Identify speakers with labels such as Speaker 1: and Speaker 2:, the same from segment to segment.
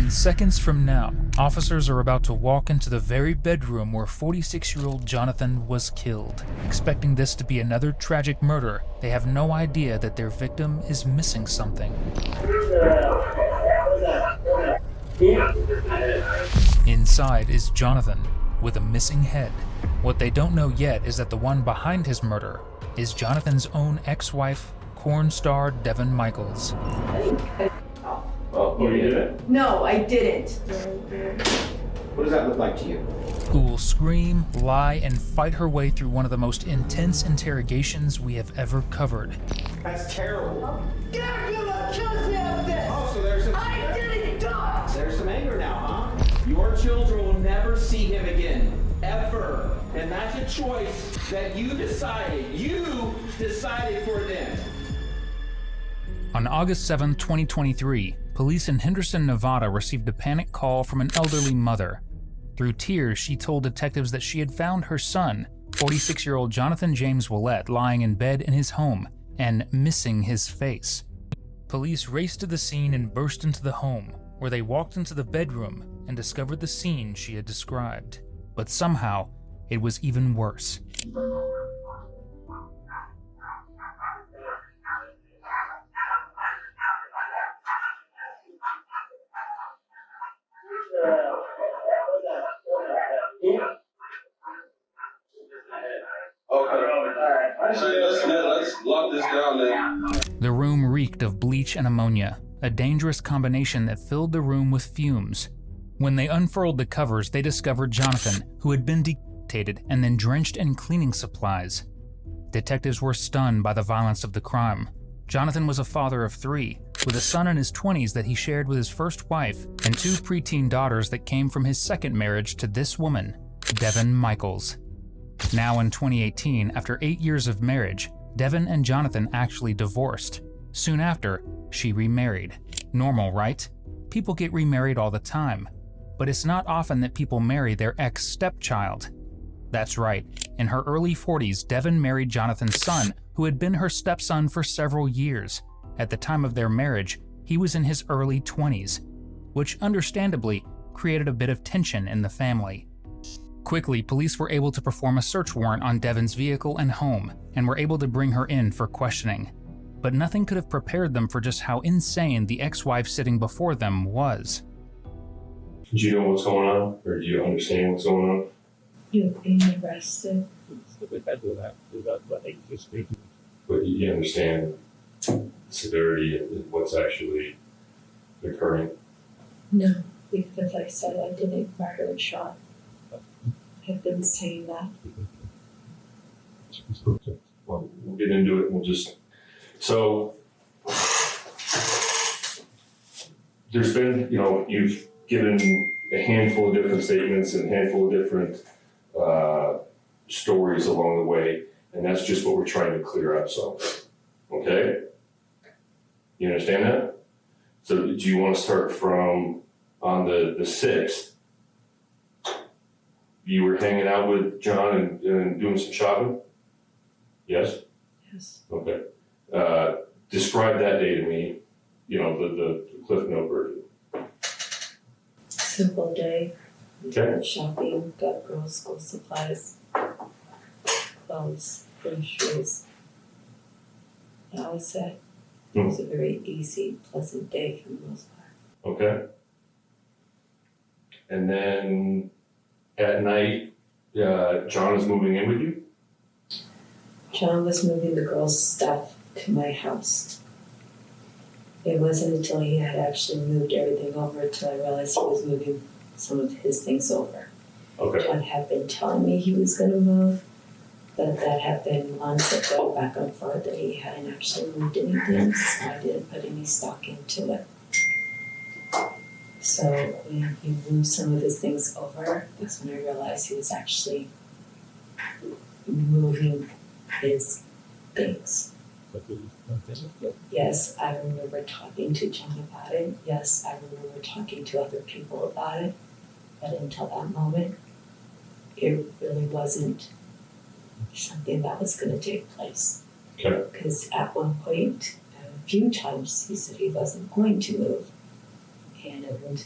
Speaker 1: In seconds from now, officers are about to walk into the very bedroom where 46-year-old Jonathan was killed. Expecting this to be another tragic murder, they have no idea that their victim is missing something. Inside is Jonathan, with a missing head. What they don't know yet is that the one behind his murder is Jonathan's own ex-wife, porn star Devyn Michaels.
Speaker 2: Oh, you did it?
Speaker 3: No, I didn't.
Speaker 2: What does that look like to you?
Speaker 1: Who will scream, lie, and fight her way through one of the most intense interrogations we have ever covered.
Speaker 2: That's terrible.
Speaker 3: Dracula kills me of this!
Speaker 2: Oh, so there's some...
Speaker 3: I didn't die!
Speaker 2: There's some anger now, huh? Your children will never see him again. Ever. And that's a choice that you decided. You decided for them.
Speaker 1: On August 7, 2023, police in Henderson, Nevada received a panic call from an elderly mother. Through tears, she told detectives that she had found her son, 46-year-old Jonathan James Willett, lying in bed in his home and missing his face. Police raced to the scene and burst into the home, where they walked into the bedroom and discovered the scene she had described. But somehow, it was even worse.
Speaker 4: Let's lock this down then.
Speaker 1: The room reeked of bleach and ammonia, a dangerous combination that filled the room with fumes. When they unfurled the covers, they discovered Jonathan, who had been decapitated and then drenched in cleaning supplies. Detectives were stunned by the violence of the crime. Jonathan was a father of 3, with a son in his 20s that he shared with his first wife and 2 preteen daughters that came from his second marriage to this woman, Devyn Michaels. Now in 2018, after 8 years of marriage, Devyn and Jonathan actually divorced. Soon after, she remarried. Normal, right? People get remarried all the time. But it's not often that people marry their ex-stepchild. That's right. In her early 40s, Devyn married Jonathan's son, who had been her stepson for several years. At the time of their marriage, he was in his early 20s, which understandably created a bit of tension in the family. Quickly, police were able to perform a search warrant on Devyn's vehicle and home, and were able to bring her in for questioning. But nothing could have prepared them for just how insane the ex-wife sitting before them was.
Speaker 4: Do you know what's going on? Or do you understand what's going on?
Speaker 5: You're being arrested.
Speaker 4: But you understand the severity and what's actually occurring?
Speaker 5: No, because I said I didn't murder Sean. I've been saying that.
Speaker 4: Well, we'll get into it and we'll just... So, there's been, you've given a handful of different statements and a handful of different stories along the way, and that's just what we're trying to clear up, so, okay? You understand that? So do you want to start from on the 6th? You were hanging out with John and doing some shopping? Yes?
Speaker 5: Yes.
Speaker 4: Okay. Describe that day to me, the Cliff Note version.
Speaker 5: Simple day.
Speaker 4: Okay.
Speaker 5: Went shopping, got girls' school supplies, clothes, groceries. That was it. It was a very easy, pleasant day for the most part.
Speaker 4: Okay. And then at night, John is moving in with you?
Speaker 5: John was moving the girls' stuff to my house. It wasn't until he had actually moved everything over until I realized he was moving some of his things over.
Speaker 4: Okay.
Speaker 5: John had been telling me he was going to move, but that had been months ago, back and forth, that he hadn't actually moved anything, so I didn't put any stock into it. So when he moved some of his things over, that's when I realized he was actually moving his things. Yes, I remember talking to John about it. Yes, I remember talking to other people about it. But until that moment, it really wasn't something that was going to take place.
Speaker 4: Okay.
Speaker 5: Because at one point, a few times, he said he wasn't going to move. And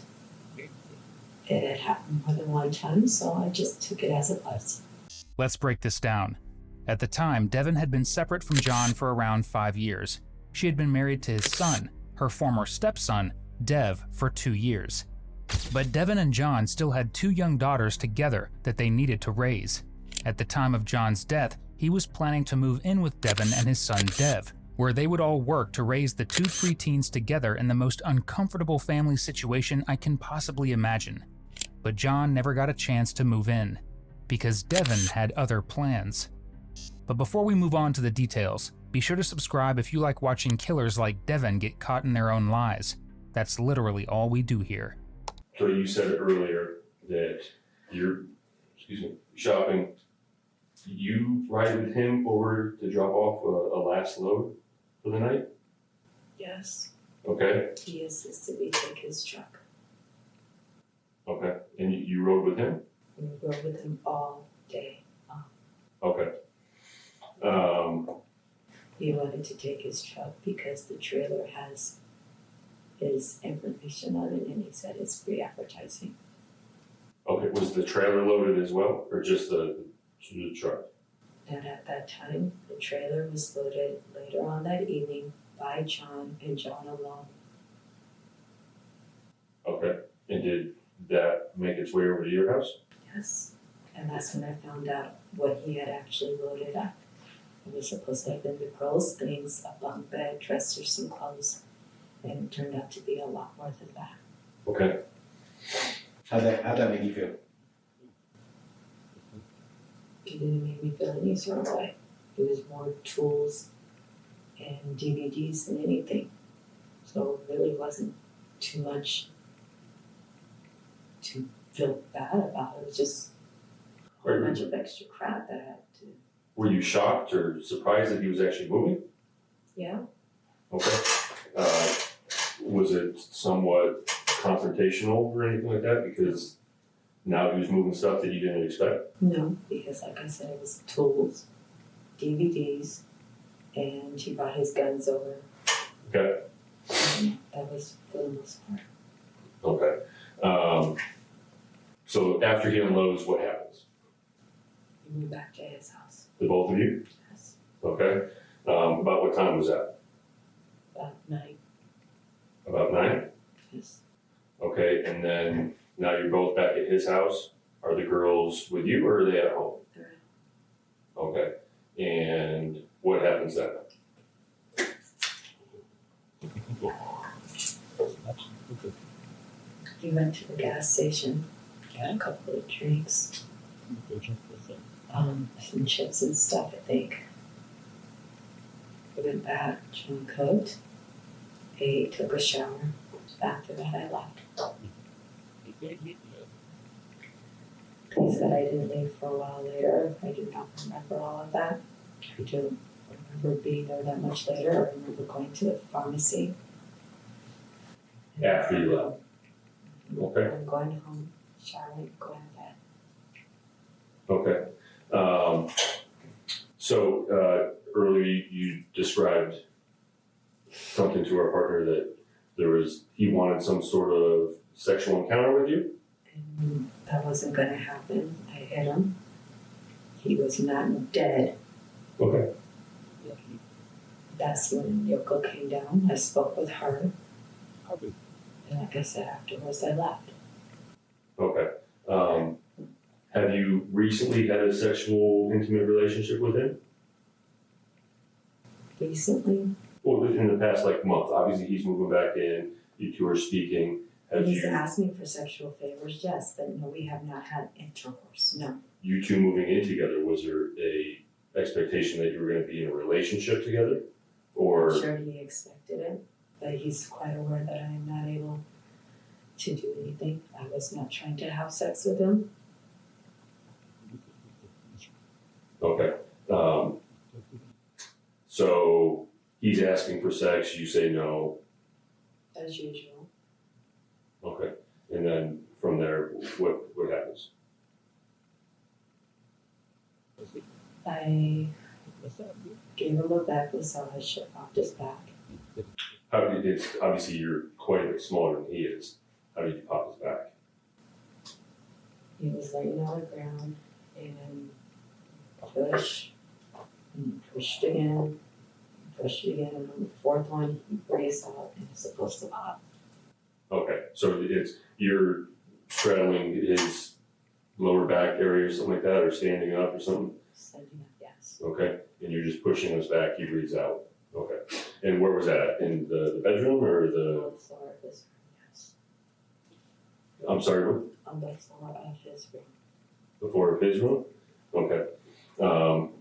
Speaker 5: it had happened more than one time, so I just took it as it was.
Speaker 1: Let's break this down. At the time, Devyn had been separate from John for around 5 years. She had been married to his son, her former stepson, Dev, for 2 years. But Devyn and John still had 2 young daughters together that they needed to raise. At the time of John's death, he was planning to move in with Devyn and his son Dev, where they would all work to raise the 2 preteens together in the most uncomfortable family situation I can possibly imagine. But John never got a chance to move in, because Devyn had other plans. But before we move on to the details, be sure to subscribe if you like watching killers like Devyn get caught in their own lies. That's literally all we do here.
Speaker 4: So you said earlier that you're, shopping. You ride with him over to drop off a last load for the night?
Speaker 5: Yes.
Speaker 4: Okay,
Speaker 5: He assisted me take his truck.
Speaker 4: okay. And you rode with him?
Speaker 5: We rode with him all day.
Speaker 4: Okay.
Speaker 5: He wanted to take his truck because the trailer has his information on it, and he said it's free advertising.
Speaker 4: Okay, was the trailer loaded as well, or just the truck?
Speaker 5: And at that time, the trailer was loaded later on that evening by John and John alone.
Speaker 4: Okay, and did that make its way over to your house?
Speaker 5: Yes. And that's when I found out what he had actually loaded up. It was supposed to have been the girls' things, a bunk bed, dressers, some clothes. And it turned out to be a lot more than that.
Speaker 4: Okay.
Speaker 6: How'd that make you feel?
Speaker 5: It didn't make me feel any sort of way. It was more tools and DVDs than anything. So it really wasn't too much to feel bad about. It was just a whole bunch of extra crap that I had to.
Speaker 4: Were you shocked or surprised that he was actually moving?
Speaker 5: Yeah.
Speaker 4: Okay. Was it somewhat confrontational or anything like that? Because now he was moving stuff that you didn't expect?
Speaker 5: No, because like I said, it was tools, DVDs, and he brought his guns over.
Speaker 4: Okay.
Speaker 5: And that was for the most part.
Speaker 4: Okay. So after he unloads, what happens?
Speaker 5: We moved back to his house.
Speaker 4: The both of you?
Speaker 5: Yes.
Speaker 4: Okay. About what time was that?
Speaker 5: About 9.
Speaker 4: About 9?
Speaker 5: Yes.
Speaker 4: Okay, and then now you're both back at his house. Are the girls with you or are they at home?
Speaker 5: They're
Speaker 4: Okay. And what happens then?
Speaker 5: He went to the gas station, got a couple of drinks, some chips and stuff, I think. We went back, John cooked, ate, took a shower. After that, I left. He said I didn't leave for a while later. I do not remember all of that. I don't remember being there that much later. I remember going to the pharmacy.
Speaker 4: After you left? Okay.
Speaker 5: I'm going home, showering, going to bed.
Speaker 4: Okay. So earlier you described something to our partner that he wanted some sort of sexual encounter with you?
Speaker 5: And that wasn't going to happen. I hit him. He was not dead.
Speaker 4: Okay.
Speaker 5: That's when Yoko came down. I spoke with her. And like I said, afterwards I left.
Speaker 4: Okay. Have you recently had a sexual, intimate relationship with him?
Speaker 5: Recently,
Speaker 4: Well, in the past, month. Obviously, he's moving back in. You two are speaking.
Speaker 5: he's asked me for sexual favors, yes, but no, we have not had intercourse, no.
Speaker 4: You two moving in together, was there a expectation that you were going to be in a relationship together? Or
Speaker 5: I'm sure he expected it, but he's quite aware that I am not able to do anything. I was not trying to have sex with him.
Speaker 4: okay. So he's asking for sex. You say no.
Speaker 5: As usual.
Speaker 4: Okay. And then from there, what happens?
Speaker 5: I gave him a back massage, popped his back.
Speaker 4: It's obviously you're quite a bit smaller than he is. How did you pop his back?
Speaker 5: He was laying on the ground and pushed and pushed again, and on the fourth one he raised out and it's supposed to pop.
Speaker 4: Okay, so you're straddling his lower back area or something like that, or standing up or something?
Speaker 5: Standing up, yes.
Speaker 4: Okay, and you're just pushing us back, he breathes out. Okay, and where was that at? In the bedroom or the?
Speaker 5: On the floor of his room, yes.
Speaker 4: I'm sorry, what?
Speaker 5: On the floor of his room.
Speaker 4: The floor of his room? Okay.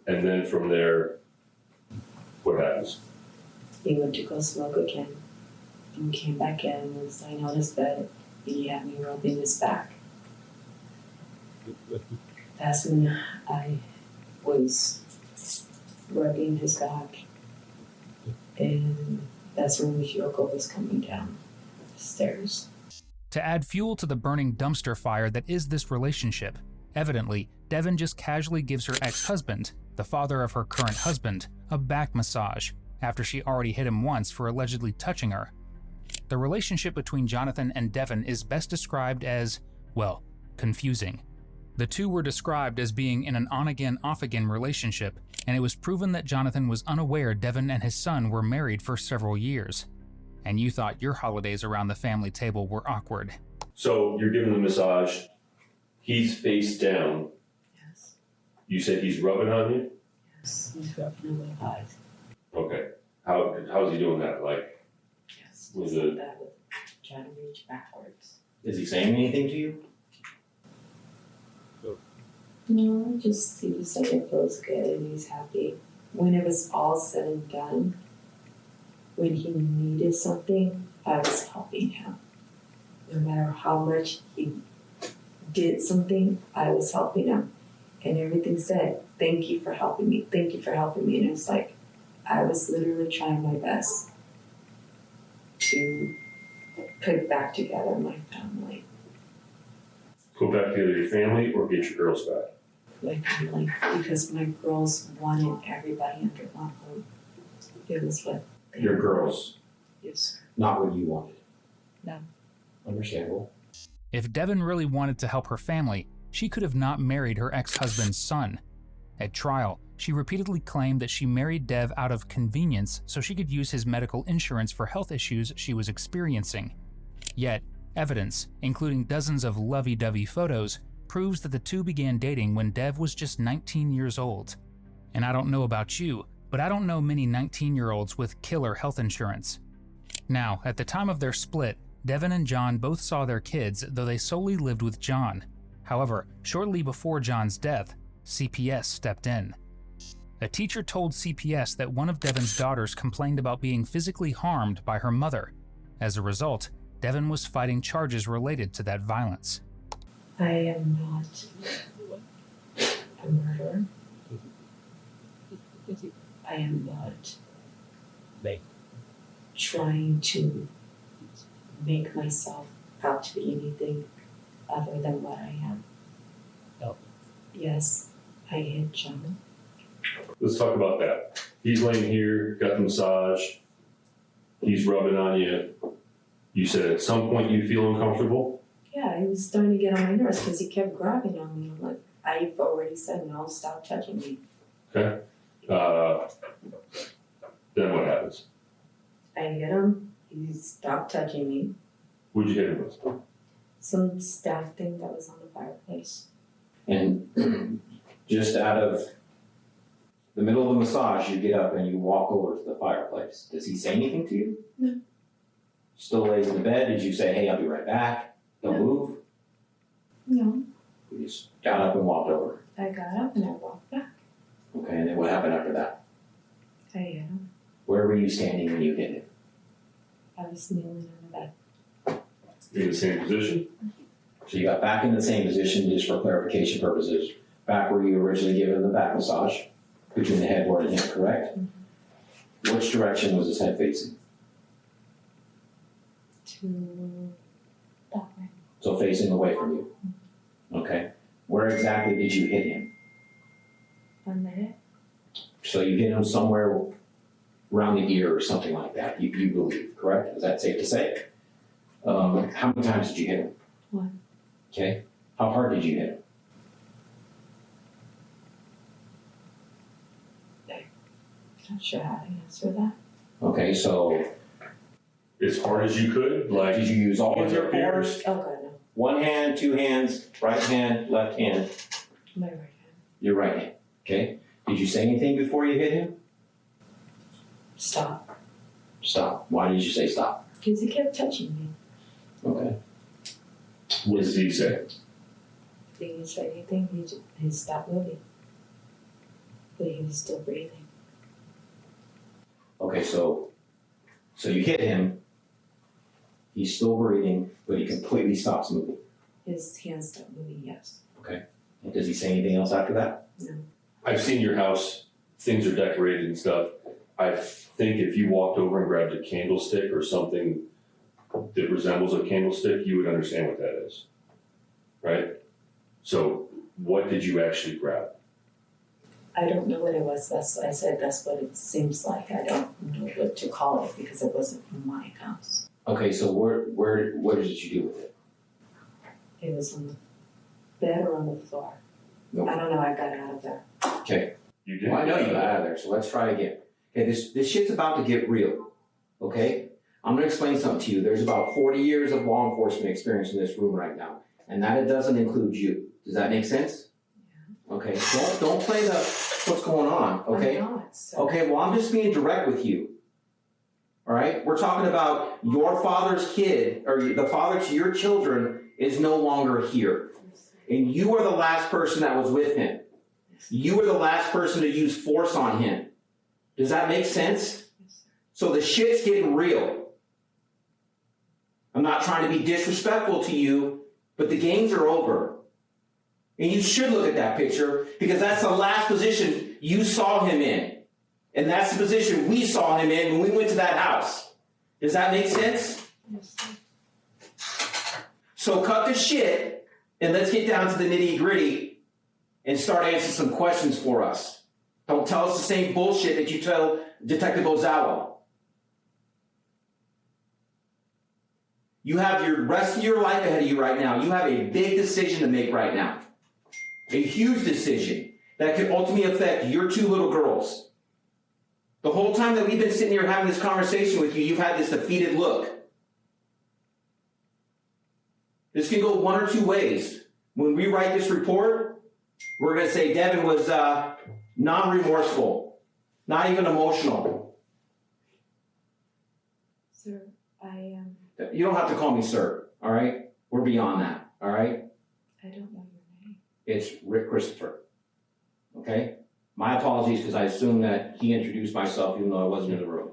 Speaker 4: And then from there, what happens?
Speaker 5: He went to go smoke again and came back in and was laying on his bed and he had me rubbing his back. That's when I was rubbing his back, and that's when Yoko was coming down the stairs.
Speaker 1: To add fuel to the burning dumpster fire that is this relationship, evidently, Devyn just casually gives her ex-husband, the father of her current husband, a back massage after she already hit him once for allegedly touching her. The relationship between Jonathan and Devyn is best described as, well, confusing. The two were described as being in an on-again, off-again relationship, and it was proven that Jonathan was unaware Devyn and his son were married for several years. And you thought your holidays around the family table were awkward.
Speaker 4: So you're giving the massage, he's face down.
Speaker 5: Yes.
Speaker 4: You said he's rubbing on you?
Speaker 5: Yes. He's rubbing away eyes.
Speaker 4: Okay. How's he doing that? Like,
Speaker 5: Yes.
Speaker 4: Was
Speaker 5: Just
Speaker 4: it-
Speaker 5: like that, with trying to reach backwards.
Speaker 6: Is he saying anything to you?
Speaker 5: No, just he was like, it feels good and he's happy. When it was all said and done, when he needed something, I was helping him. No matter how much he did something, I was helping him. And everything said, thank you for helping me, thank you for helping me. And it was like, I was literally trying my best to put back together my family.
Speaker 4: put back together your family or get your girls back?
Speaker 5: My family, because my girls wanted everybody under one roof. It was what they
Speaker 6: Your girls,
Speaker 5: Yes, sir.
Speaker 6: not what you wanted.
Speaker 5: No.
Speaker 6: Understandable.
Speaker 1: If Devyn really wanted to help her family, she could have not married her ex-husband's son. At trial, she repeatedly claimed that she married Dev out of convenience so she could use his medical insurance for health issues she was experiencing. Yet, evidence, including dozens of lovey-dovey photos, proves that the two began dating when Dev was just 19 years old. And I don't know about you, but I don't know many 19-year-olds with killer health insurance. Now, at the time of their split, Devyn and John both saw their kids, though they solely lived with John. However, shortly before John's death, CPS stepped in. A teacher told CPS that one of Devyn's daughters complained about being physically harmed by her mother. As a result, Devyn was fighting charges related to that violence.
Speaker 5: I am not a murderer. I am not trying to make myself out to be anything other than what I am.
Speaker 6: No.
Speaker 5: Yes, I hit John.
Speaker 4: Let's talk about that. He's laying here, got the massage, he's rubbing on you. You said at some point you feel uncomfortable?
Speaker 5: Yeah, he was starting to get on my nerves because he kept grabbing on me. I'm like, I've already said no, stop touching me.
Speaker 4: Okay. Then what happens?
Speaker 5: I hit him, he stopped touching me.
Speaker 4: What'd you hit him with?
Speaker 5: Some staff thing that was on the fireplace.
Speaker 6: And just out of the middle of the massage, you get up and you walk over to the fireplace. Does he say anything to you?
Speaker 5: No.
Speaker 6: Still lays in the bed. Did you say, hey, I'll be right back? Don't
Speaker 5: No.
Speaker 6: move?
Speaker 5: No,
Speaker 6: You just got up and walked over.
Speaker 5: I got up and I walked back.
Speaker 6: Okay, and then what happened after that?
Speaker 5: I hit him.
Speaker 6: Where were you standing when you hit him?
Speaker 5: I was kneeling on the bed.
Speaker 4: You're in the same position?
Speaker 6: So you got back in the same position, just for clarification purposes, back where you originally given the back massage, between the headboard and hip, correct?
Speaker 5: Mm-hmm.
Speaker 6: Which direction was his head facing?
Speaker 5: To that way.
Speaker 6: So facing away from you. Okay. Where exactly did you hit him?
Speaker 5: On the head.
Speaker 6: So you hit him somewhere around the ear or something like that, you believe, correct? Is that safe to say? How many times did you hit him?
Speaker 5: One.
Speaker 6: Okay. How hard did you hit him?
Speaker 5: Not sure how to answer that.
Speaker 6: Okay, so
Speaker 4: As hard as you could, like
Speaker 6: did you use all of
Speaker 4: hands
Speaker 6: your
Speaker 4: up here?
Speaker 6: force?
Speaker 5: Oh, God, no.
Speaker 6: One hand, two hands, right hand, left hand,
Speaker 5: My right hand.
Speaker 6: your right hand. Okay? Did you say anything before you hit him?
Speaker 5: Stop.
Speaker 6: Stop. Why did you say stop?
Speaker 5: Because he kept touching me.
Speaker 6: Okay.
Speaker 4: What does he say?
Speaker 5: He didn't say anything. He stopped moving. But he was still breathing.
Speaker 6: Okay, so you hit him. He's still breathing, but he completely stops moving.
Speaker 5: His hands stopped moving, yes.
Speaker 6: And does he say anything else after that?
Speaker 5: No.
Speaker 4: I've seen your house, things are decorated and stuff. I think if you walked over and grabbed a candlestick or something that resembles a candlestick, you would understand what that is. Right? So what did you actually grab?
Speaker 5: I don't know what it was. That's I said that's what it seems like. I don't know what to call it because it wasn't in my house.
Speaker 6: Okay, so what did you do with it?
Speaker 5: It was on the bed or on the floor.
Speaker 6: No.
Speaker 5: I don't know. I got out of there.
Speaker 6: Okay.
Speaker 4: You did.
Speaker 6: Well, I know you got out of there, so let's try again. Okay, this shit's about to get real. Okay? I'm gonna explain something to you. There's about 40 years of law enforcement experience in this room right now, and that it doesn't include you. Does that make sense? Yeah. Okay. Don't play the what's going on. Okay.
Speaker 5: I'm not, so.
Speaker 6: Okay. Well, I'm just being direct with you. All right. We're talking about your father's kid, or the father to your children is no longer here, and you are the last person that was with him. You were the last person to use force on him. Does that make sense? So the shit's getting real. I'm not trying to be disrespectful to you, but the games are over. And you should look at that picture because that's the last position you saw him in. And that's the position we saw him in when we went to that house. Does that make sense? So cut the shit and let's get down to the nitty-gritty and start answering some questions for us. Don't tell us the same bullshit that you tell Detective Ozawa. You have your rest of your life ahead of you right now. You have a big decision to make right now. A huge decision that could ultimately affect your two little girls. The whole time that we've been sitting here having this conversation with you, you've had this defeated look. This can go one or two ways. When we write this report, we're going to say Devyn was non-remorseful, not even emotional.
Speaker 5: Sir, I am.
Speaker 6: You don't have to call me sir, all right? We're beyond that, all right?
Speaker 5: I don't know your name.
Speaker 6: It's Rick Christopher, okay? My apologies because I assumed that he introduced myself even though I wasn't in the room,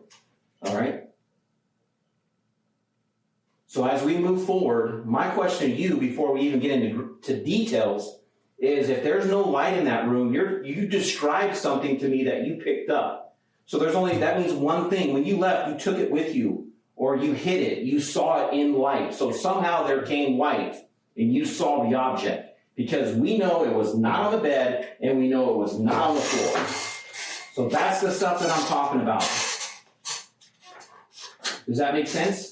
Speaker 6: all right? So as we move forward, my question to you before we even get into details is if there's no light in that room, you described something to me that you picked up. So that means one thing. When you left, you took it with you or you hid it. You saw it in light. So somehow there came light and you saw the object because we know it was not on the bed and we know it was not on the floor. So that's the stuff that I'm talking about. Does that make sense?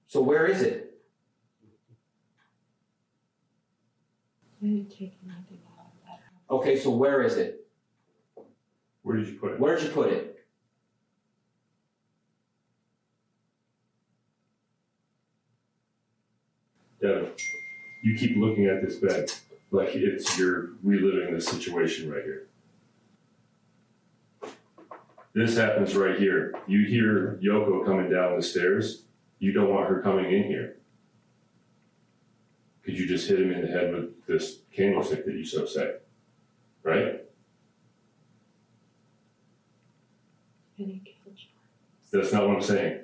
Speaker 6: So where is it?
Speaker 5: I didn't take anything out of that house.
Speaker 6: Okay, so where is it?
Speaker 4: Where did you put it?
Speaker 6: Where did you put it?
Speaker 4: Devyn, you keep looking at this bed like you're reliving this situation right here. This happens right here. You hear Yoko coming down the stairs. You don't want her coming in here. Could you just hit him in the head with this candlestick that you so say? Right?
Speaker 5: I didn't kill John.
Speaker 4: That's not what I'm saying.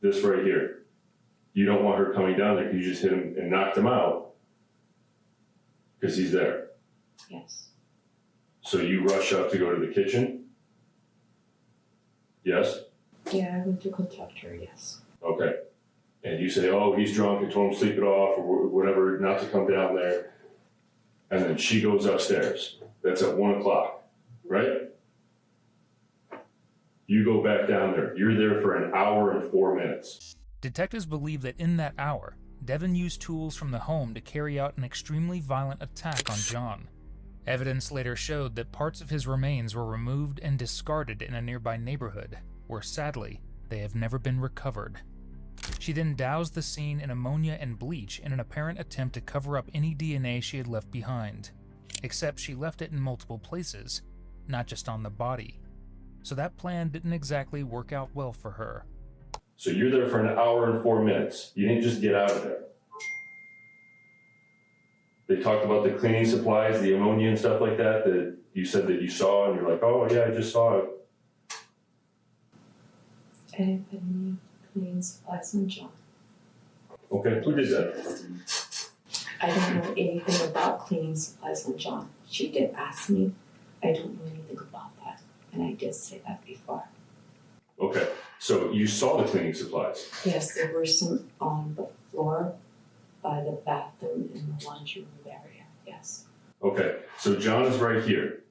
Speaker 4: This right here. You don't want her coming down there. You just hit him and knocked him out because he's there.
Speaker 5: Yes.
Speaker 4: So you rush up to go to the kitchen? Yes?
Speaker 5: Yeah, I went to contact her, yes.
Speaker 4: Okay. And you say, oh, he's drunk, and told him to sleep it off or whatever, not to come down there. And then she goes upstairs. That's at 1 o'clock, right? You go back down there. You're there for an hour and 4 minutes.
Speaker 1: Detectives believe that in that hour, Devyn used tools from the home to carry out an extremely violent attack on John. Evidence later showed that parts of his remains were removed and discarded in a nearby neighborhood, where sadly, they have never been recovered. She then doused the scene in ammonia and bleach in an apparent attempt to cover up any DNA she had left behind. Except she left it in multiple places, not just on the body. So that plan didn't exactly work out well for her.
Speaker 4: So you're there for an hour and 4 minutes. You didn't just get out of there. They talked about the cleaning supplies, the ammonia and stuff like that, that you said that you saw, and you're like, oh yeah, I just saw it.
Speaker 5: I didn't put any cleaning supplies on John.
Speaker 4: Okay, who did that?
Speaker 5: I don't know anything about cleaning supplies on John. She did ask me. I don't know anything about that. And I did say that before.
Speaker 4: Okay, so you saw the cleaning supplies.
Speaker 5: Yes, there were some on the floor by the bathroom in the laundry room area. Yes.
Speaker 4: Okay, so John is right here.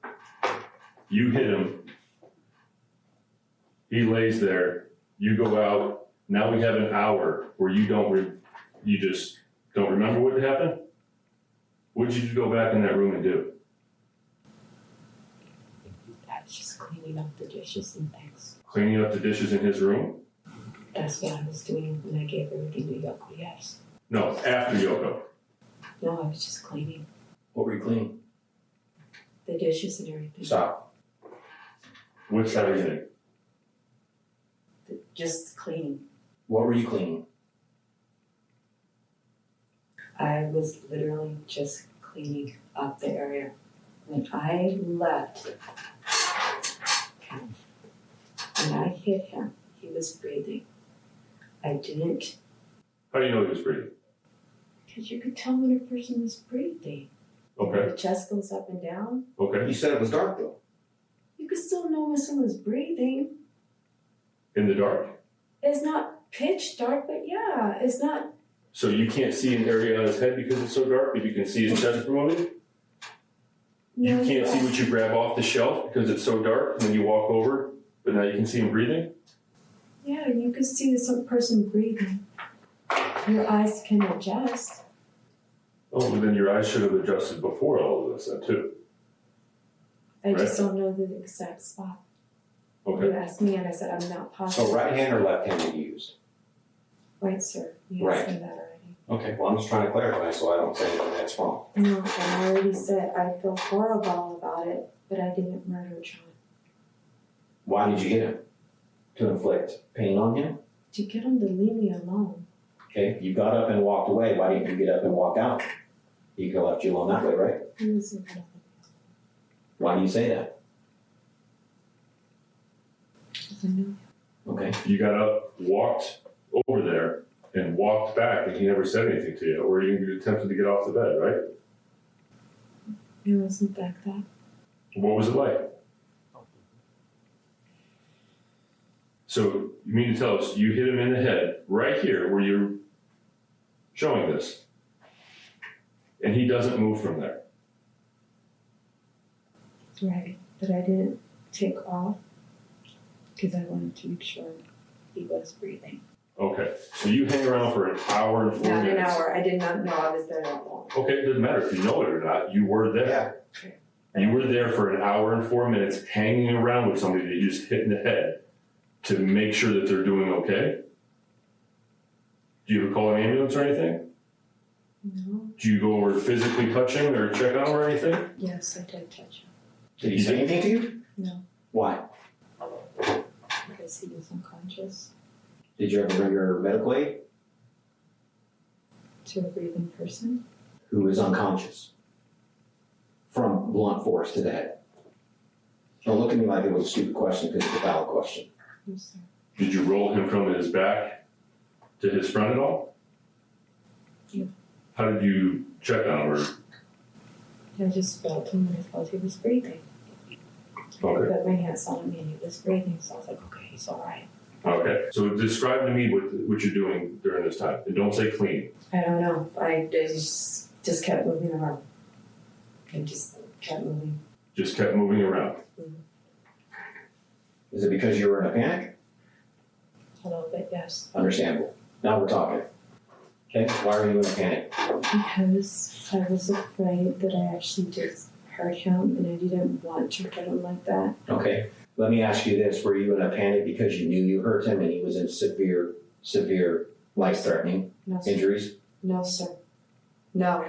Speaker 4: You hit him. He lays there. You go out. Now we have an hour where you just don't remember what happened. What did you go back in that room and do?
Speaker 5: I was just cleaning up the dishes and things.
Speaker 4: Cleaning up the dishes in his room?
Speaker 5: That's what I was doing when I gave everything to Yoko, yes.
Speaker 4: No, after Yoko.
Speaker 5: No, I was just cleaning
Speaker 6: What were you cleaning?
Speaker 5: the dishes and everything.
Speaker 6: Stop.
Speaker 4: What's everything?
Speaker 5: Just cleaning.
Speaker 6: What were you cleaning?
Speaker 5: I was literally just cleaning up the area. When I left, when I hit him, he was breathing. I didn't.
Speaker 4: How do you know he was breathing?
Speaker 5: Because you could tell when a person was breathing.
Speaker 4: Okay,
Speaker 5: The chest goes up and down.
Speaker 4: okay.
Speaker 6: You said it was dark though.
Speaker 5: You could still know when someone's breathing.
Speaker 4: In the dark?
Speaker 5: It's not pitch dark, but yeah, it's not.
Speaker 4: So you can't see an area on his head because it's so dark, but you can see his chest moving? You can't see what you grab off the shelf because it's so dark, and then you walk over, but now you can see him breathing?
Speaker 5: Yeah, you could see some person breathing. Your eyes can adjust.
Speaker 4: Oh, but then your eyes should have adjusted before all of this then too.
Speaker 5: I just don't know the exact spot. You
Speaker 4: Okay,
Speaker 5: asked me and I said I'm not positive.
Speaker 6: So right hand or left hand you used?
Speaker 5: Right, sir. You
Speaker 6: Right.
Speaker 5: asked me that already.
Speaker 6: Okay, well I'm just trying to clarify so I don't say anything that's wrong.
Speaker 5: No, and I already said I feel horrible about it, but I didn't murder John.
Speaker 6: Why did you hit him? To inflict pain on him?
Speaker 5: To get him to leave me alone.
Speaker 6: Okay, you got up and walked away. Why didn't you get up and walk out? He could have left you alone that way, right?
Speaker 5: He wasn't gonna.
Speaker 6: Why do you say that?
Speaker 5: I knew.
Speaker 6: Okay,
Speaker 4: you got up, walked over there, and walked back, and he never said anything to you, or you attempted to get off the bed, right?
Speaker 5: It wasn't like that.
Speaker 4: What was it like? So you mean to tell us you hit him in the head right here where you're showing this, and he doesn't move from there?
Speaker 5: Right, but I didn't take off because I wanted to make sure he was breathing.
Speaker 4: Okay, so you hang around for an hour and 4
Speaker 5: Not
Speaker 4: minutes.
Speaker 5: an hour. I did not know I was there that long.
Speaker 4: Okay, it doesn't matter if you know it or not. You were there. You were there for an hour and 4 minutes hanging around with somebody that you just hit in the head to make sure that they're doing okay. Do you ever call an ambulance or anything?
Speaker 5: No.
Speaker 4: Do you go over physically touch him or check on him or anything?
Speaker 5: Yes, I did touch him.
Speaker 6: did he say anything to you?
Speaker 5: No,
Speaker 6: Why?
Speaker 5: because he was unconscious.
Speaker 6: Did you ever render medical aid?
Speaker 5: To a breathing person.
Speaker 6: Who is unconscious? From blunt force to the head. Don't look at me like it was a stupid question because it's a valid question.
Speaker 5: Yes, sir.
Speaker 4: Did you roll him from his back to his front at all?
Speaker 5: Yeah.
Speaker 4: How did you check on him? Or,
Speaker 5: I just felt him and I felt he was breathing.
Speaker 4: okay.
Speaker 5: I put my hands on him and he was breathing, so I was like, okay, he's all right.
Speaker 4: Okay. So describe to me what you're doing during this time. And don't say clean.
Speaker 5: I don't know. I just kept moving around. I just kept moving.
Speaker 4: Just kept moving around.
Speaker 6: Is Is it because you were in a panic?
Speaker 5: A little bit, yes.
Speaker 6: Understandable. Now we're talking. Okay, why were you in a panic?
Speaker 5: Because I was afraid that I actually did hurt him and I didn't want to hurt him like that.
Speaker 6: Okay, let me ask you this. Were you in a panic because you knew you hurt him and he was in severe life-threatening
Speaker 5: No, sir.
Speaker 6: injuries?
Speaker 5: No, sir. No.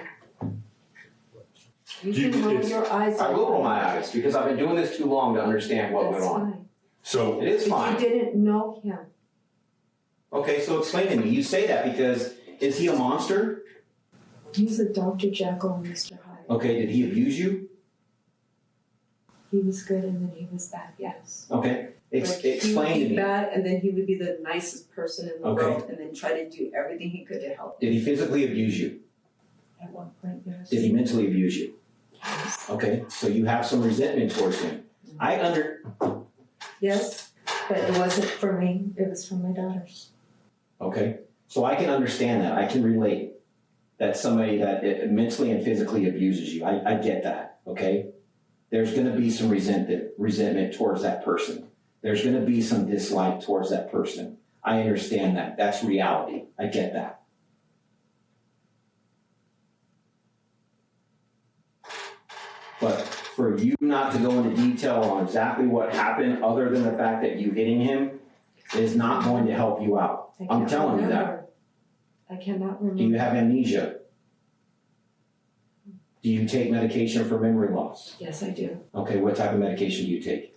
Speaker 5: You
Speaker 4: Do you-
Speaker 5: can roll
Speaker 4: it's-
Speaker 5: your eyes.
Speaker 6: I will roll my eyes because I've been doing this too long to understand what went
Speaker 5: That's
Speaker 6: on.
Speaker 5: fine.
Speaker 4: So,
Speaker 6: It is
Speaker 5: You
Speaker 6: fine.
Speaker 5: didn't know him.
Speaker 6: Okay, so explain to me. You say that because, is he a monster?
Speaker 5: He's a Dr. Jekyll and Mr. Hyde.
Speaker 6: Okay, did he abuse you?
Speaker 5: He was good and then he was bad, yes.
Speaker 6: Okay,
Speaker 7: Like, he would
Speaker 6: explain to
Speaker 7: be
Speaker 6: me.
Speaker 7: bad, and then he would be the nicest person in the
Speaker 6: Okay.
Speaker 7: world, and then try to do everything he could to help.
Speaker 6: Did he physically abuse you?
Speaker 5: At one point, yes.
Speaker 6: Did he mentally abuse you?
Speaker 5: Yes.
Speaker 6: Okay, so you have some resentment towards him.
Speaker 5: Yes, but it wasn't for me, it was for my daughters.
Speaker 6: Okay, so I can understand that. I can relate that somebody that mentally and physically abuses you. I get that, okay? There's gonna be some resentment towards that person. There's gonna be some dislike towards that person. I understand that. That's reality. I get that. But for you not to go into detail on exactly what happened, other than the fact that you hitting him, is not going to help you out.
Speaker 5: I
Speaker 6: I'm
Speaker 5: can't
Speaker 6: telling you that.
Speaker 5: remember. I cannot remember.
Speaker 6: Do you have amnesia? Do you take medication for memory loss?
Speaker 5: Yes, I do.
Speaker 6: Okay, what type of medication do you take?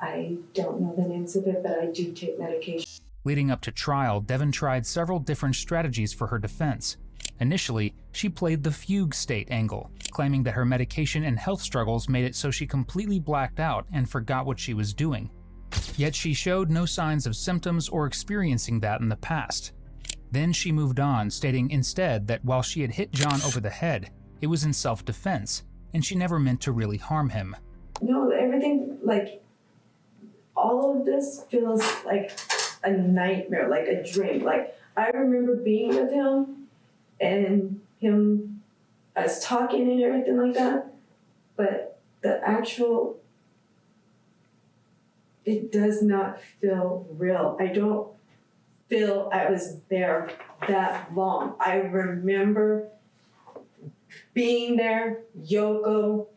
Speaker 5: I don't know the names of it, but I do take medication.
Speaker 1: Leading up to trial, Devyn tried several different strategies for her defense. Initially, she played the fugue state angle, claiming that her medication and health struggles made it so she completely blacked out and forgot what she was doing. Yet she showed no signs of symptoms or experiencing that in the past. Then she moved on, stating instead that while she had hit John over the head, it was in self-defense, and she never meant to really harm him.
Speaker 5: No, everything, like, all of this feels like a nightmare, like a dream. Like, I remember being with him and us talking and everything like that, but the actual, it does not feel real. I don't feel I was there that long. I remember being there, Yoko,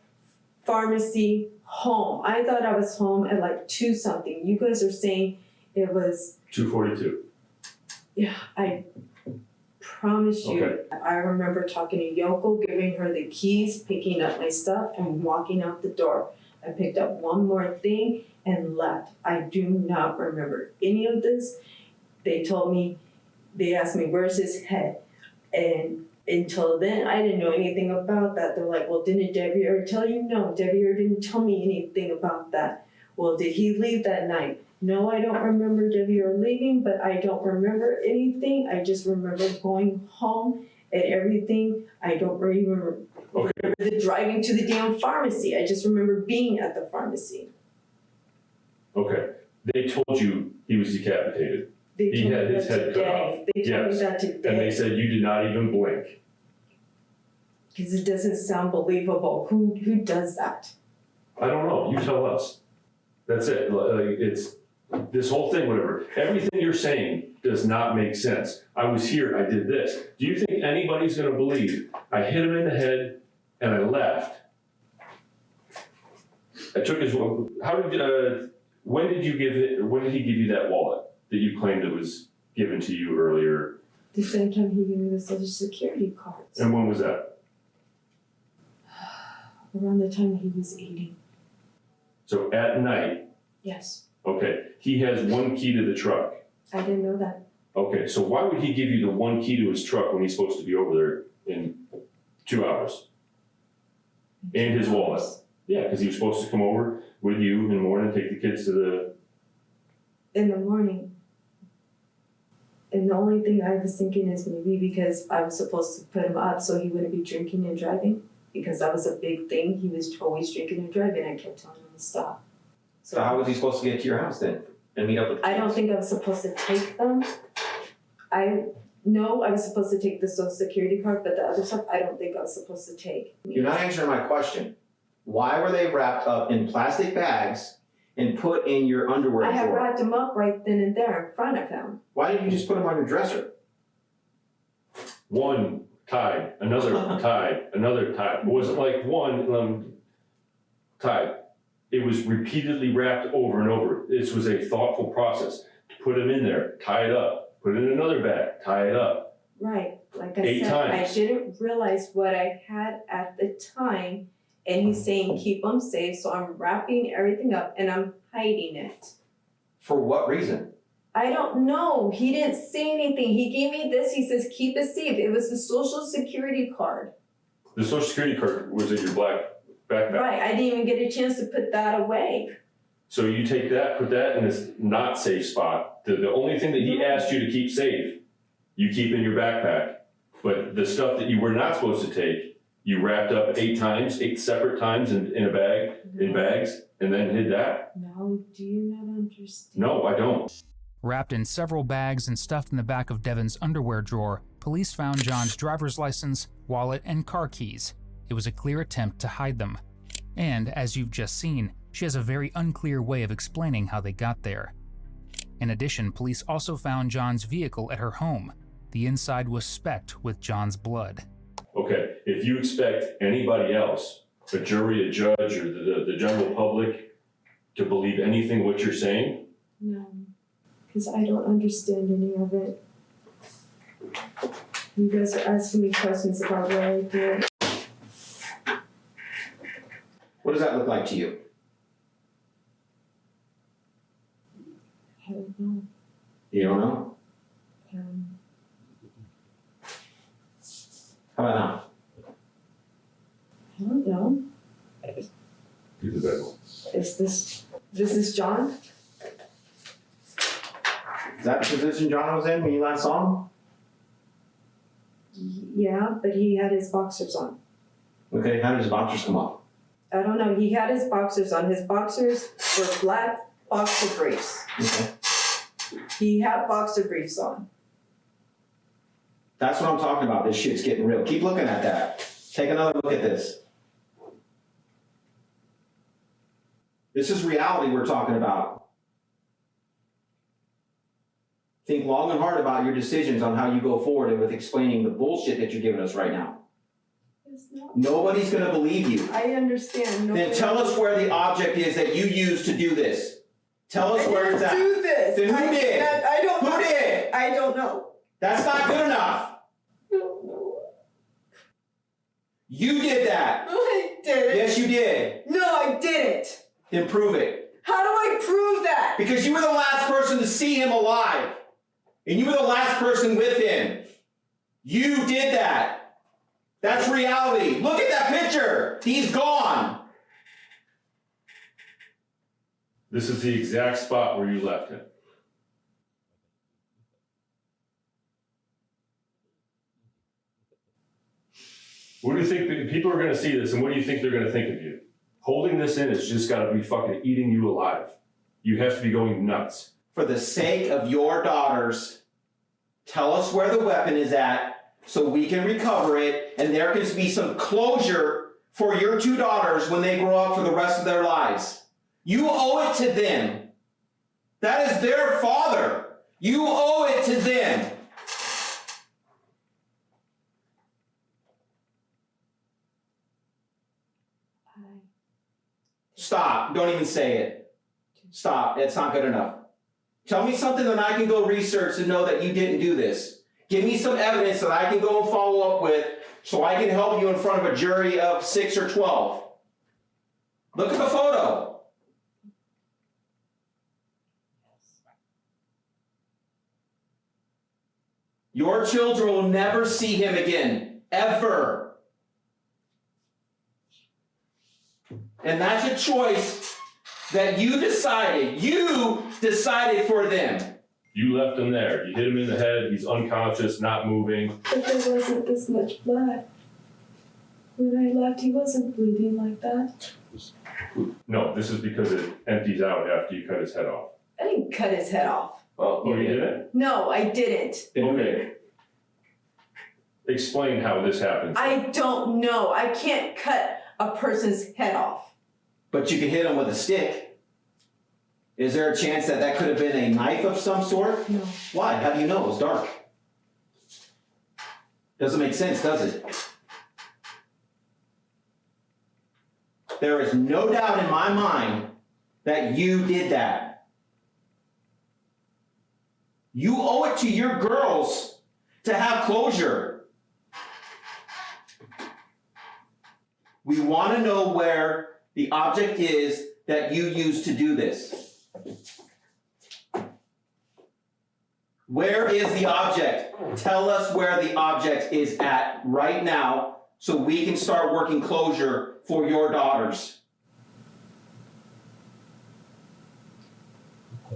Speaker 5: pharmacy, home. I thought I was home at like 2 something. You guys are saying it was,
Speaker 4: 2:42.
Speaker 5: yeah, I promise you.
Speaker 4: Okay.
Speaker 5: I remember talking to Yoko, giving her the keys, picking up my stuff, and walking out the door. I picked up one more thing and left. I do not remember any of this. They asked me, where's his head? And until then, I didn't know anything about that. They're like, well, didn't Debbie tell you? No, Debbie didn't tell me anything about that. Well, did he leave that night? No, I don't remember Debbie leaving, but I don't remember anything. I just remember going home and everything. I don't remember the driving to the damn pharmacy. I just remember being at the pharmacy.
Speaker 4: Okay. They told you he was decapitated.
Speaker 5: They
Speaker 4: He
Speaker 5: told
Speaker 4: had
Speaker 5: me
Speaker 4: his
Speaker 5: that
Speaker 4: head cut off.
Speaker 5: today. They told me
Speaker 4: Yes.
Speaker 5: that
Speaker 4: And they
Speaker 5: today.
Speaker 4: said you did not even blink.
Speaker 5: Because it doesn't sound believable. Who does that?
Speaker 4: I don't know. You tell us. That's it. Like, it's this whole thing, whatever. Everything you're saying does not make sense. I was here. I did this. Do you think anybody's going to believe I hit him in the head and I left? I took his. How did? When did you give it? When did he give you that wallet that you claimed it was given to you earlier?
Speaker 5: The same time he gave me the social security cards.
Speaker 4: And when was that?
Speaker 5: Around the time he was eating.
Speaker 4: So at night.
Speaker 5: Yes.
Speaker 4: Okay. He has one key to the truck.
Speaker 5: I didn't know that.
Speaker 4: Okay. So why would he give you the one key to his truck when he's supposed to be over there in 2 hours? And his wallet. Yeah, because he was supposed to come over with you in the morning, take the kids to the.
Speaker 5: In the morning. And the only thing I was thinking is maybe because I was supposed to put him up so he wouldn't be drinking and driving. Because that was a big thing. He was always drinking and driving. I kept telling him to stop.
Speaker 6: So how was he supposed to get to your house then and meet up with the
Speaker 5: I don't
Speaker 6: kids?
Speaker 5: think I was supposed to take them. I was supposed to take the social security card, but the other stuff I don't think I was supposed to take.
Speaker 6: You're not answering my question. Why were they wrapped up in plastic bags and put in your underwear
Speaker 7: I had
Speaker 6: drawer?
Speaker 7: wrapped him up right then and there in front of him.
Speaker 6: Why didn't you just put him on your dresser?
Speaker 4: One tied, another tied, another tied. It wasn't like one tied. It was repeatedly wrapped over and over. This was a thoughtful process. To put him in there, tie it up, put it in another bag, tie it up.
Speaker 7: Right, like I
Speaker 4: 8
Speaker 7: said,
Speaker 4: times.
Speaker 7: I didn't realize what I had at the time, and he's saying keep them safe, so I'm wrapping everything up and I'm hiding it.
Speaker 6: For what reason?
Speaker 7: I don't know. He didn't say anything. He gave me this. He says keep it safe. It was the social security card.
Speaker 4: The social security card was in your black backpack.
Speaker 7: Right. I didn't even get a chance to put that away.
Speaker 4: So you take that, put that in this not safe spot. The only thing that he asked you to keep safe, you keep in your backpack. But the stuff that you were not supposed to take, you wrapped up 8 times, 8 separate times in a bag, in bags, and then hid that?
Speaker 7: No, do you not understand?
Speaker 4: No, I don't.
Speaker 1: Wrapped in several bags and stuffed in the back of Devyn's underwear drawer, police found John's driver's license, wallet, and car keys. It was a clear attempt to hide them. And, as you've just seen, she has a very unclear way of explaining how they got there. In addition, police also found John's vehicle at her home. The inside was specked with John's blood.
Speaker 4: Okay, if you expect anybody else, a jury, a judge, or the general public, to believe anything what you're saying,
Speaker 7: No, because I don't understand any of it. You guys are asking me questions about what I did.
Speaker 6: What does that look like to you?
Speaker 7: I don't know.
Speaker 6: You don't know? How about now?
Speaker 7: I don't know.
Speaker 4: do the bad one.
Speaker 7: Is this is John?
Speaker 6: Is that the position John was in when you last saw him?
Speaker 7: Yeah, but he had his boxers on.
Speaker 6: Okay, how did his boxers come off?
Speaker 7: I don't know. He had his boxers on. His boxers were black boxer briefs.
Speaker 6: Okay.
Speaker 7: He had boxer briefs on.
Speaker 6: That's what I'm talking about. This shit's getting real. Keep looking at that. Take another look at this. This is reality we're talking about. Think long and hard about your decisions on how you go forward and with explaining the bullshit that you're giving us right now.
Speaker 7: It's not.
Speaker 6: Nobody's going to believe you.
Speaker 7: I understand.
Speaker 6: Then tell us where the object is that you used to do this. Tell us where it's at.
Speaker 7: I didn't do this.
Speaker 6: Then who did?
Speaker 7: I don't
Speaker 6: Who
Speaker 7: know.
Speaker 6: did?
Speaker 7: I don't know.
Speaker 6: That's not good enough.
Speaker 7: I don't know.
Speaker 6: You did that.
Speaker 7: I didn't.
Speaker 6: Yes, you did.
Speaker 7: No, I didn't.
Speaker 6: Then prove it.
Speaker 7: How do I prove that?
Speaker 6: Because you were the last person to see him alive. And you were the last person with him. You did that. That's reality. Look at that picture. He's gone.
Speaker 4: This is the exact spot where you left him. What do you think? People are going to see this, and what do you think they're going to think of you? Holding this in has just got to be fucking eating you alive. You have to be going nuts.
Speaker 6: For the sake of your daughters, tell us where the weapon is at so we can recover it and there can be some closure for your two daughters when they grow up for the rest of their lives. You owe it to them. That is their father. You owe it to them. Stop. Don't even say it. Stop. It's not good enough. Tell me something that I can go research and know that you didn't do this. Give me some evidence that I can go and follow up with so I can help you in front of a jury of 6 or 12. Look at the photo. Your children will never see him again. Ever. And that's a choice that you decided. You decided for them.
Speaker 4: You left him there. You hit him in the head. He's unconscious, not moving.
Speaker 7: But there wasn't this much blood. When I left, he wasn't bleeding like that.
Speaker 4: No, this is because it empties out after you cut his head off.
Speaker 7: I didn't cut his head off.
Speaker 6: Well,
Speaker 4: Oh, you didn't?
Speaker 7: No, I didn't.
Speaker 4: Okay. Explain how this happened.
Speaker 7: I don't know. I can't cut a person's head off.
Speaker 6: But you can hit him with a stick. Is there a chance that that could have been a knife of some sort?
Speaker 7: No.
Speaker 6: Why? How do you know? It was dark. Doesn't make sense, does it? There is no doubt in my mind that you did that. You owe it to your girls to have closure. We want to know where the object is that you used to do this. Where is the object? Tell us where the object is at right now so we can start working closure for your daughters.
Speaker 5: I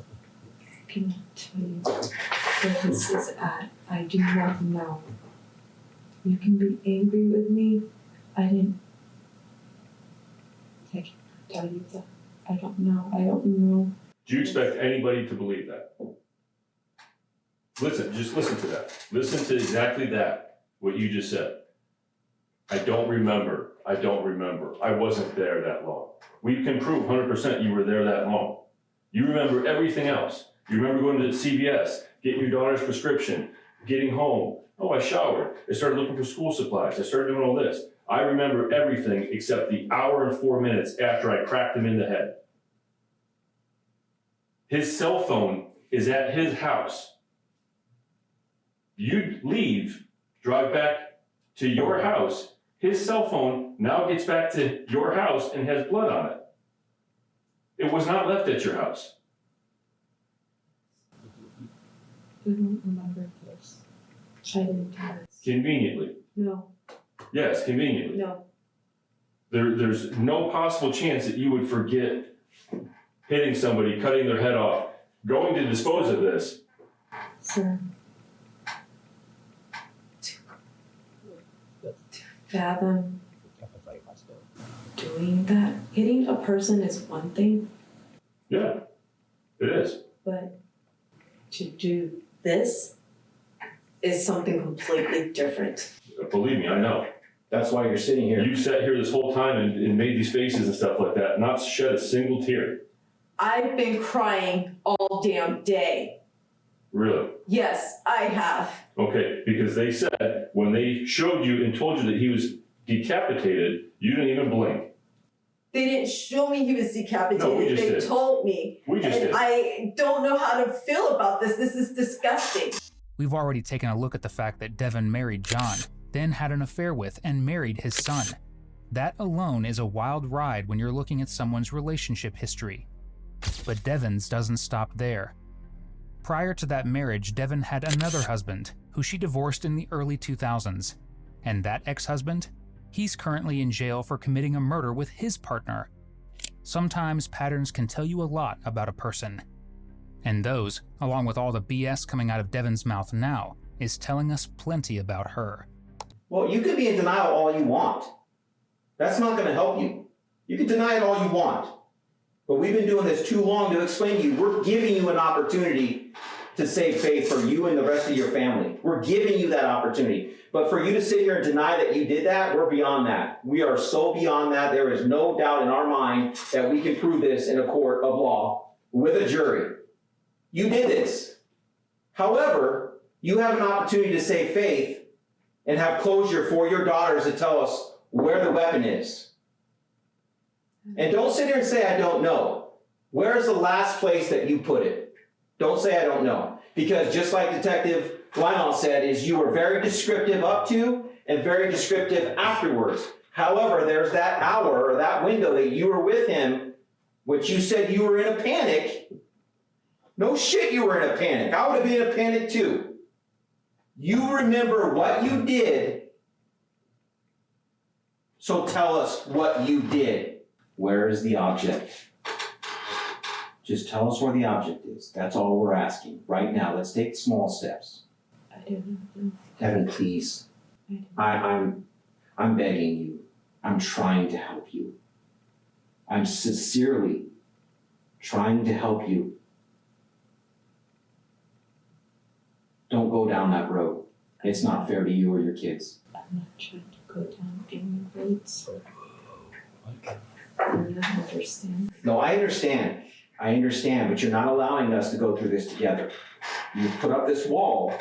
Speaker 5: cannot tell you where this is at. I do not know. You can be angry with me. I cannot tell you that. I don't know.
Speaker 4: Do you expect anybody to believe that? Just listen to that. Listen to exactly that, what you just said. I don't remember. I wasn't there that long. We can prove 100% you were there that long. You remember everything else. You remember going to CVS, getting your daughter's prescription, getting home. Oh, I showered. I started looking for school supplies. I started doing all this. I remember everything except the hour and 4 minutes after I cracked him in the head. His cell phone is at his house. You leave, drive back to your house. His cell phone now gets back to your house and has blood on it. It was not left at your house.
Speaker 5: I don't remember this. I didn't tell this.
Speaker 4: Conveniently.
Speaker 7: No.
Speaker 4: Yes, conveniently.
Speaker 7: No.
Speaker 4: There's no possible chance that you would forget hitting somebody, cutting their head off, going to dispose of this.
Speaker 5: Sir. To fathom doing that. Hitting a person is one thing,
Speaker 4: Yeah, it is.
Speaker 5: but to do this is something completely different.
Speaker 4: Believe me, I know.
Speaker 6: That's why you're sitting here.
Speaker 4: You sat here this whole time and made these faces and stuff like that, not shed a single tear.
Speaker 7: I've been crying all damn day.
Speaker 4: Really?
Speaker 7: Yes, I have.
Speaker 4: Okay, because they said when they showed you and told you that he was decapitated, you didn't even blink.
Speaker 7: They didn't show me he was decapitated.
Speaker 4: No, we just
Speaker 7: they
Speaker 4: did.
Speaker 7: told me.
Speaker 4: We just
Speaker 7: and
Speaker 4: did.
Speaker 7: I don't know how to feel about this. This is disgusting.
Speaker 1: We've already taken a look at the fact that Devyn married John, then had an affair with and married his son. That alone is a wild ride when you're looking at someone's relationship history. But Devyn's doesn't stop there. Prior to that marriage, Devyn had another husband, who she divorced in the early 2000s. And that ex-husband? He's currently in jail for committing a murder with his partner. Sometimes patterns can tell you a lot about a person. And those, along with all the BS coming out of Devyn's mouth now, is telling us plenty about her.
Speaker 6: Well, you can be in denial all you want. That's not going to help you. You can deny it all you want. But we've been doing this too long to explain to you. We're giving you an opportunity to save faith for you and the rest of your family. We're giving you that opportunity. But for you to sit here and deny that you did that, we're beyond that. We are so beyond that. There is no doubt in our mind that we can prove this in a court of law with a jury. You did this. However, you have an opportunity to save faith and have closure for your daughters to tell us where the weapon is. And don't sit here and say, I don't know. Where is the last place that you put it? Don't say, I don't know. Because just like Detective Lionel said, is you were very descriptive up to and very descriptive afterwards. However, there's that hour or that window that you were with him, which you said you were in a panic. No shit, you were in a panic. I would have been in a panic too. You remember what you did, so tell us what you did. Where is the object? Just tell us where the object is. That's all we're asking right now. Let's take small steps.
Speaker 5: I didn't know.
Speaker 6: Devyn, please. I'm begging you. I'm trying to help you. I'm sincerely trying to help you. Don't go down that road. It's not fair to you or your kids.
Speaker 5: I'm not trying to go down any roads. I understand.
Speaker 6: No, I understand. I understand, but you're not allowing us to go through this together. You've put up this wall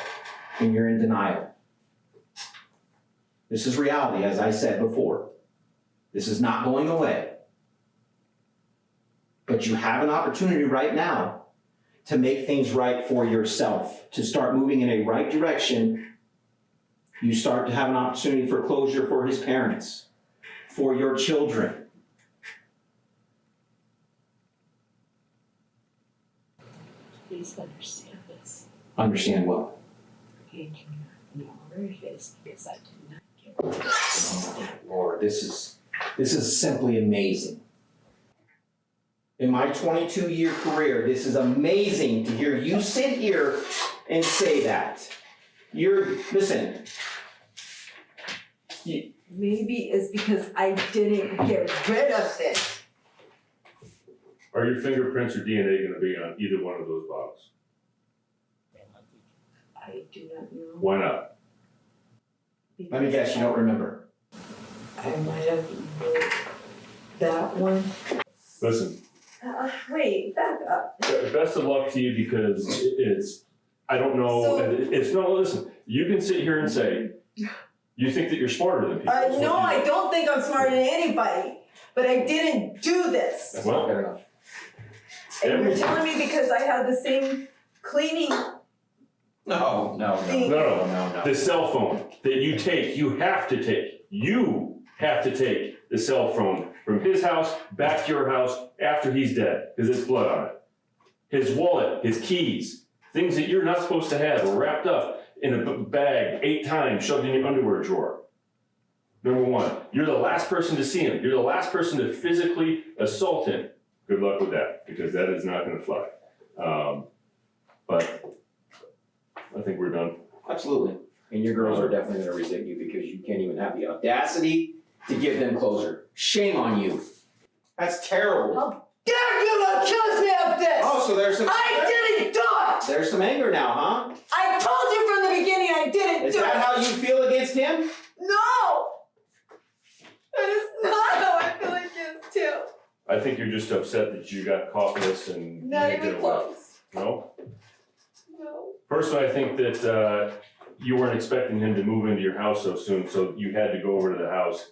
Speaker 6: and you're in denial. This is reality, as I said before. This is not going away. But you have an opportunity right now to make things right for yourself, to start moving in a right direction. You start to have an opportunity for closure for his parents, for your children.
Speaker 5: Please understand this.
Speaker 6: Understand what?
Speaker 5: And you know where it is because I did not give it.
Speaker 6: Oh, Lord, this is simply amazing. In my 22-year career, this is amazing to hear you sit here and say that. Listen.
Speaker 7: Maybe it's because I didn't get rid of it.
Speaker 4: Are your fingerprints or DNA going to be on either one of those bottles?
Speaker 5: I do not know.
Speaker 4: Why not?
Speaker 6: Let me guess, you don't remember.
Speaker 5: I might have moved that one.
Speaker 4: Listen,
Speaker 7: Wait, back up.
Speaker 4: best of luck to you because I don't know,
Speaker 7: So-
Speaker 4: listen, you can sit here and say, you think that you're smarter than people. That's what
Speaker 7: No,
Speaker 4: you-
Speaker 7: I don't think I'm smarter than anybody, but I didn't do this.
Speaker 6: That's not good enough.
Speaker 7: And you're telling me because I had the same cleaning
Speaker 6: No.
Speaker 7: thing.
Speaker 4: No. The cell phone that you have to take the cell phone from his house back to your house after he's dead, because it's blood on it. His wallet, his keys, things that you're not supposed to have are wrapped up in a bag 8 times, shoved in your underwear drawer. Number one, you're the last person to see him. You're the last person to physically assault him. Good luck with that, because that is not gonna fly. But I think we're done.
Speaker 6: Absolutely. And your girls are definitely going to resent you because you can't even have the audacity to give them closure. Shame on you. That's terrible.
Speaker 7: How dare you accuse me of this?
Speaker 6: Oh, so there's some
Speaker 7: I didn't do it!
Speaker 6: There's some anger now, huh?
Speaker 7: I told you from the beginning I didn't
Speaker 6: Is
Speaker 7: do
Speaker 6: that
Speaker 7: it!
Speaker 6: how you feel against him?
Speaker 7: No! That is not how I feel against him.
Speaker 4: I think you're just upset that you got caught in this and
Speaker 7: Not
Speaker 4: you
Speaker 7: even
Speaker 4: did well.
Speaker 7: close.
Speaker 4: No?
Speaker 7: No.
Speaker 4: Personally, I think that you weren't expecting him to move into your house so soon, so you had to go over to the house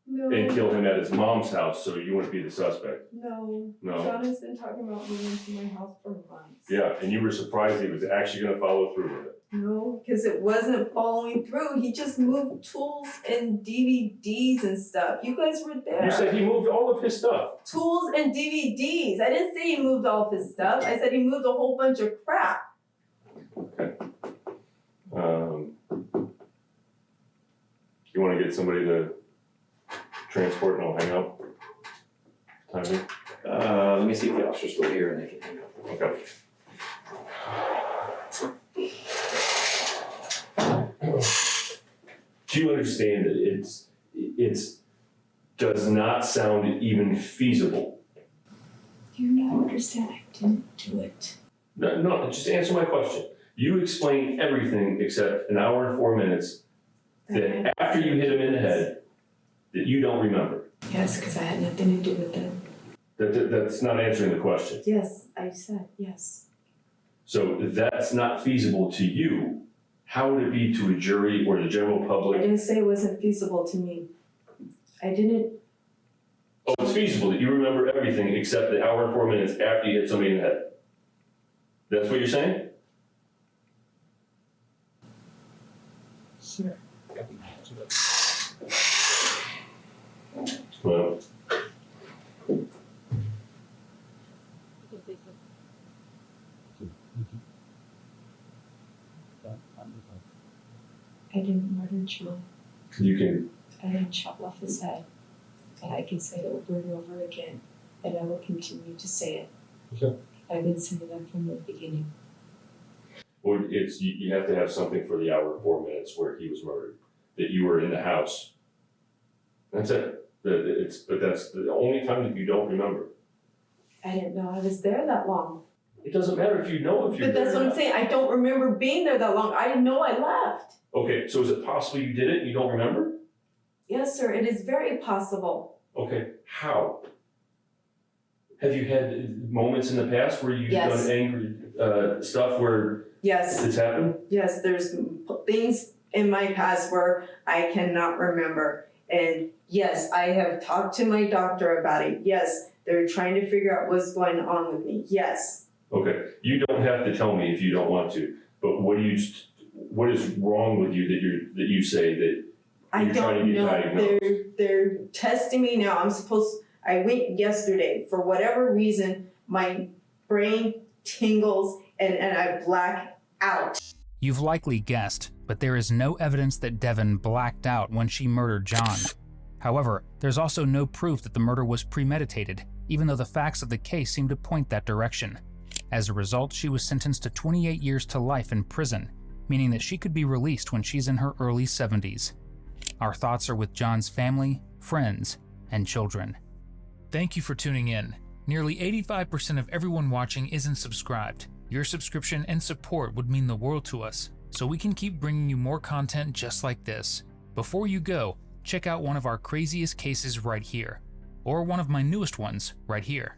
Speaker 4: and
Speaker 7: No.
Speaker 4: kill him at his mom's house so you wouldn't be the suspect.
Speaker 7: No.
Speaker 4: No.
Speaker 7: John has been talking about moving to my house for months.
Speaker 4: Yeah, and you were surprised he was actually gonna follow through with it.
Speaker 7: No, because it wasn't following through. He just moved tools and DVDs and stuff. You guys were there.
Speaker 4: You said he moved all of his stuff.
Speaker 7: Tools and DVDs. I didn't say he moved all of his stuff. I said he moved a whole bunch of crap.
Speaker 4: Okay. You wanna get somebody to transport and I'll hang up? Timing?
Speaker 6: Let me see if the officer's still here and they can hang up.
Speaker 4: Okay. Do you understand that it's does not sound even feasible?
Speaker 5: Do you not understand? I didn't do it.
Speaker 4: No, just answer my question. You explained everything except an hour and 4 minutes that after you hit him in the head, that you don't remember.
Speaker 5: Yes, because I had nothing to do with it.
Speaker 4: That's not answering the question.
Speaker 5: Yes, I said yes.
Speaker 4: So if that's not feasible to you, how would it be to a jury or the general
Speaker 7: I
Speaker 4: public?
Speaker 7: didn't say it wasn't feasible to me. I didn't.
Speaker 4: Oh, it's feasible that you remember everything except the hour and 4 minutes after you hit somebody in the head. That's what you're saying?
Speaker 5: Sure.
Speaker 4: Well,
Speaker 5: I didn't murder John.
Speaker 4: you can,
Speaker 5: I didn't chop off his head. And I can say it over and over again. And I will continue to say it.
Speaker 4: Okay.
Speaker 5: I've been saying that from the beginning.
Speaker 4: well, you have to have something for the hour and 4 minutes where he was murdered, that you were in the house. That's it. But that's the only time that you don't remember.
Speaker 7: I didn't know I was there that long.
Speaker 4: It doesn't matter if you know if you're
Speaker 7: But that's
Speaker 4: there
Speaker 7: what
Speaker 4: or
Speaker 7: I'm
Speaker 4: not.
Speaker 7: saying. I don't remember being there that long. I didn't know I left.
Speaker 4: Okay, so is it possible you did it and you don't remember?
Speaker 7: Yes, sir. It is very possible.
Speaker 4: Okay, how? Have you had moments in the past where you've
Speaker 7: Yes.
Speaker 4: done angry stuff where
Speaker 7: Yes,
Speaker 4: it's happened?
Speaker 7: yes, there's things in my past where I cannot remember. And yes, I have talked to my doctor about it. Yes, they're trying to figure out what's going on with me. Yes.
Speaker 4: Okay, you don't have to tell me if you don't want to, but what is wrong with you that you say that
Speaker 7: I
Speaker 4: you're trying
Speaker 7: don't
Speaker 4: to get
Speaker 7: know.
Speaker 4: diagnosed?
Speaker 7: They're testing me now. I went yesterday. For whatever reason, my brain tingles and I black out.
Speaker 1: You've likely guessed, but there is no evidence that Devyn blacked out when she murdered John. However, there's also no proof that the murder was premeditated, even though the facts of the case seem to point that direction. As a result, she was sentenced to 28 years to life in prison, meaning that she could be released when she's in her early 70s. Our thoughts are with John's family, friends, and children. Thank you for tuning in. Nearly 85% of everyone watching isn't subscribed. Your subscription and support would mean the world to us, so we can keep bringing you more content just like this. Before you go, check out one of our craziest cases right here, or one of my newest ones right here.